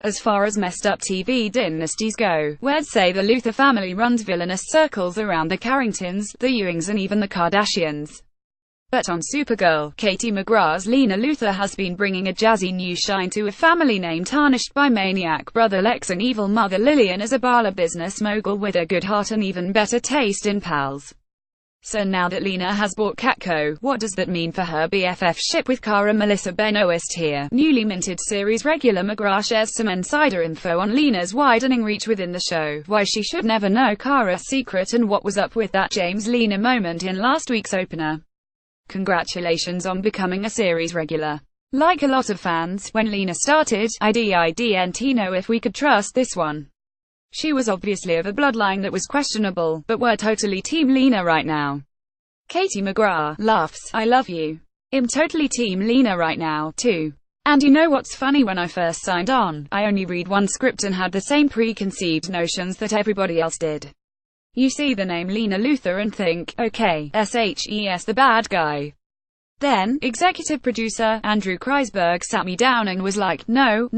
As far as messed up TV dynasties go, where'd say the Luthor family runs villainous circles around the Carringtons, the Ewings and even the Kardashians. But on Supergirl, Katie McGrath's Lena Luthor has been bringing a jazzy new shine to a family name tarnished by maniac brother Lex and evil mother Lillian as a baller business mogul with a good heart and even better taste in pals. So now that Lena has bought Catco, what does that mean for her BFF-ship with Kara? Melissa Benoist here. Newly minted series regular McGrath shares some insider info on Lena's widening reach within the show, why she should never know Kara's secret, and what was up with that James-Lena moment in last week's opener. Congratulations on becoming a series regular. Like a lot of fans, when Lena started, I didn't know if we could trust this one. She was obviously of a bloodline that was questionable, but we're totally team Lena right now. Katie McGrath laughs. I love you. I'm totally team Lena right now, too. And you know what's funny? When I first signed on, I only read one script and had the same preconceived notions that everybody else did. You see the name Lena Luthor and think, okay, SHES the bad guy. Then, executive producer, Andrew Kreisberg sat me down and was like, no.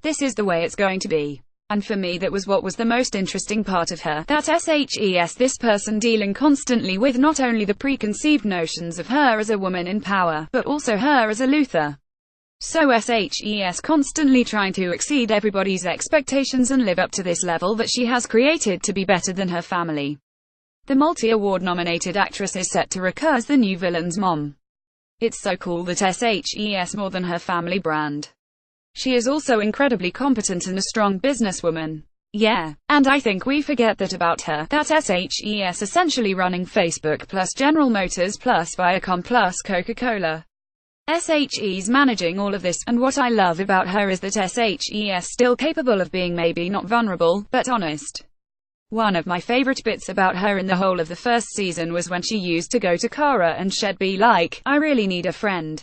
This is the way it's going to be. And for me that was what was the most interesting part of her, that SHES, this person dealing constantly with not only the preconceived notions of her as a woman in power, but also her as a Luthor. So SHES constantly trying to exceed everybody's expectations and live up to this level that she has created to be better than her family. The multi-award nominated actress is set to recur as the new villain's mom. It's so cool that SHES more than her family brand. She is also incredibly competent and a strong businesswoman. Yeah, and I think we forget that about her, that SHES essentially running Facebook plus General Motors plus Viacom plus Coca-Cola. SHE's managing all of this, and what I love about her is that SHES still capable of being maybe not vulnerable, but honest. One of my favorite bits about her in the whole of the first season was when she used to go to Kara and she'd be like, I really need a friend.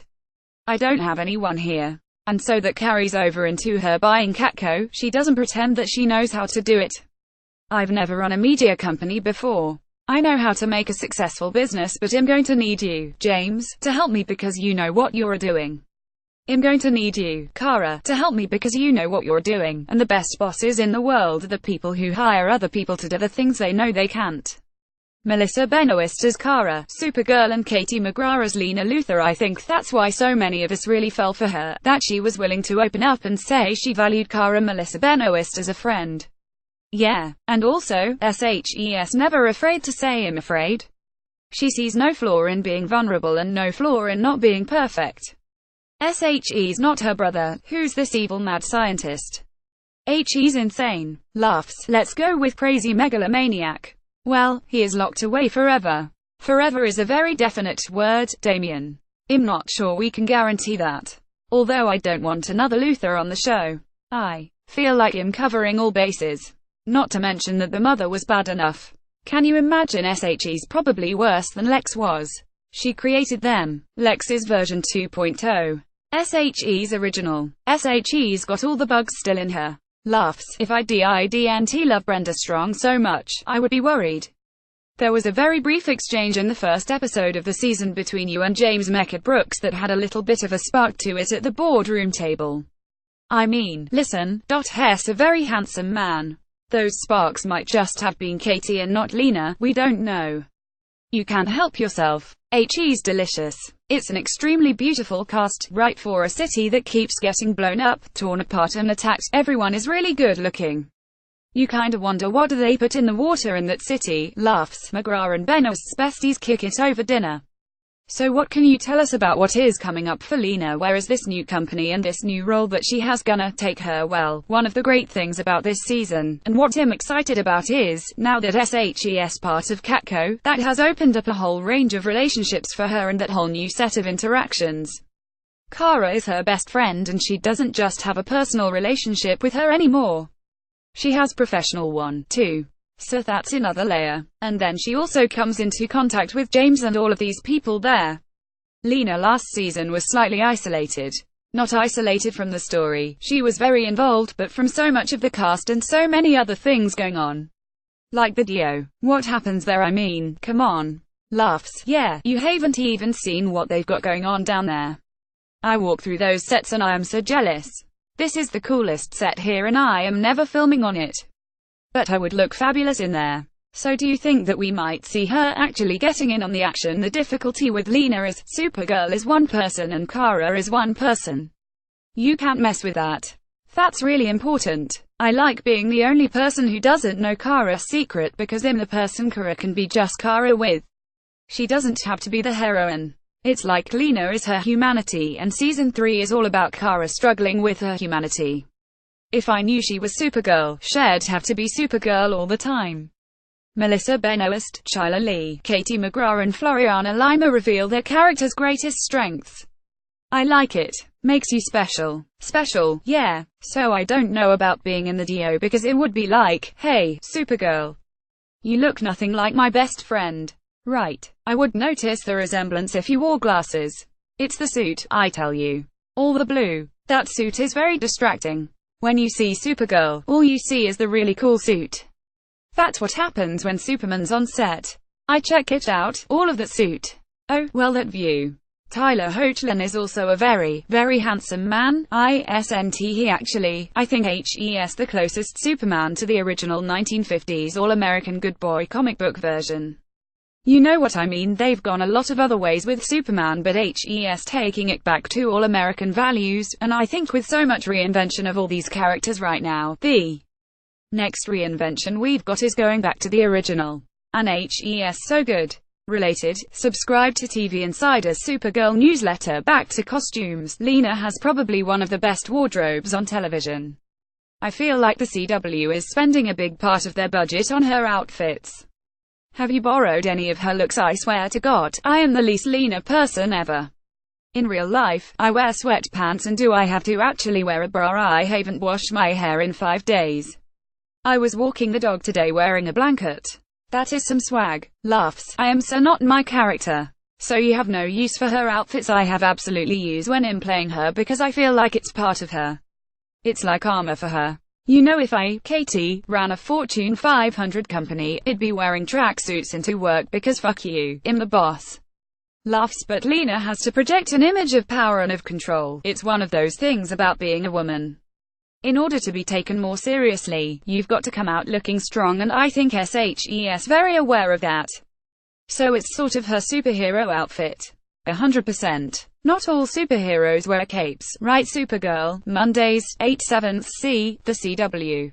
I don't have anyone here. And so that carries over into her buying Catco. She doesn't pretend that she knows how to do it. I've never run a media company before. I know how to make a successful business, but I'm going to need you, James, to help me because you know what you're doing. I'm going to need you, Kara, to help me because you know what you're doing. And the best bosses in the world are the people who hire other people to do the things they know they can't. Melissa Benoist as Kara, Supergirl, and Katie McGrath as Lena Luthor. I think that's why so many of us really fell for her, that she was willing to open up and say she valued Kara. Melissa Benoist as a friend. Yeah, and also, SHES never afraid to say I'm afraid. She sees no flaw in being vulnerable and no flaw in not being perfect. SHE's not her brother, who's this evil mad scientist. He's insane. Laughs. Let's go with crazy megalomaniac. Well, he is locked away forever. Forever is a very definite word, Damien. I'm not sure we can guarantee that. Although I don't want another Luthor on the show. I feel like I'm covering all bases. Not to mention that the mother was bad enough. Can you imagine? SHE's probably worse than Lex was. She created them. Lex is version 2.0. SHE's original. SHE's got all the bugs still in her. Laughs. If I didn't love Brenda Strong so much, I would be worried. There was a very brief exchange in the first episode of the season between you and James Mecca Brooks that had a little bit of a spark to it at the boardroom table. I mean, listen, Hess a very handsome man. Those sparks might just have been Katie and not Lena, we don't know. You can't help yourself. He's delicious. It's an extremely beautiful cast, right for a city that keeps getting blown up, torn apart and attacked. Everyone is really good looking. You kinda wonder what do they put in the water in that city. Laughs. McGrath and Benoist's besties kick it over dinner. So what can you tell us about what is coming up for Lena? Where is this new company and this new role that she has gonna take her? Well, one of the great things about this season, and what I'm excited about is, now that SHES part of Catco, that has opened up a whole range of relationships for her and that whole new set of interactions. Kara is her best friend and she doesn't just have a personal relationship with her anymore. She has professional one, too. So that's another layer. And then she also comes into contact with James and all of these people there. Lena last season was slightly isolated. Not isolated from the story, she was very involved, but from so much of the cast and so many other things going on. Like the Dio. What happens there? I mean, come on. Laughs. Yeah, you haven't even seen what they've got going on down there. I walk through those sets and I am so jealous. This is the coolest set here and I am never filming on it. But I would look fabulous in there. So do you think that we might see her actually getting in on the action? The difficulty with Lena is, Supergirl is one person and Kara is one person. You can't mess with that. That's really important. I like being the only person who doesn't know Kara's secret because I'm the person Kara can be just Kara with. She doesn't have to be the heroine. It's like Lena is her humanity and season 3 is all about Kara struggling with her humanity. If I knew she was Supergirl, she'd have to be Supergirl all the time. Melissa Benoist, Chyla Lee, Katie McGrath and Floriana Lima reveal their characters' greatest strengths. I like it. Makes you special. Special, yeah. So I don't know about being in the DO because it would be like, hey, Supergirl, you look nothing like my best friend. Right. I would notice the resemblance if you wore glasses. It's the suit, I tell you. All the blue. That suit is very distracting. When you see Supergirl, all you see is the really cool suit. That's what happens when Superman's on set. I check it out, all of that suit. Oh, well, that view. Tyler Hoechlin is also a very, very handsome man. Isn't he actually? I think he's the closest Superman to the original 1950s All-American Good Boy comic book version. You know what I mean? They've gone a lot of other ways with Superman, but he's taking it back to All-American values, and I think with so much reinvention of all these characters right now, the next reinvention we've got is going back to the original. And he's so good. Related, subscribe to TV Insider's Supergirl newsletter. Back to costumes. Lena has probably one of the best wardrobes on television. I feel like the CW is spending a big part of their budget on her outfits. Have you borrowed any of her looks? I swear to God, I am the least Lena person ever. In real life, I wear sweatpants, and do I have to actually wear a bra? I haven't washed my hair in 5 days. I was walking the dog today wearing a blanket. That is some swag. Laughs. I am so not my character. So you have no use for her outfits. I have absolutely use when I'm playing her because I feel like it's part of her. It's like armor for her. You know, if I, Katie, ran a Fortune 500 company, I'd be wearing tracksuits into work because fuck you, I'm the boss. Laughs. But Lena has to project an image of power and of control. It's one of those things about being a woman. In order to be taken more seriously, you've got to come out looking strong, and I think she's very aware of that. So it's sort of her superhero outfit. 100%. Not all superheroes wear capes, right? Supergirl, Mondays, 8/7. See, the CW.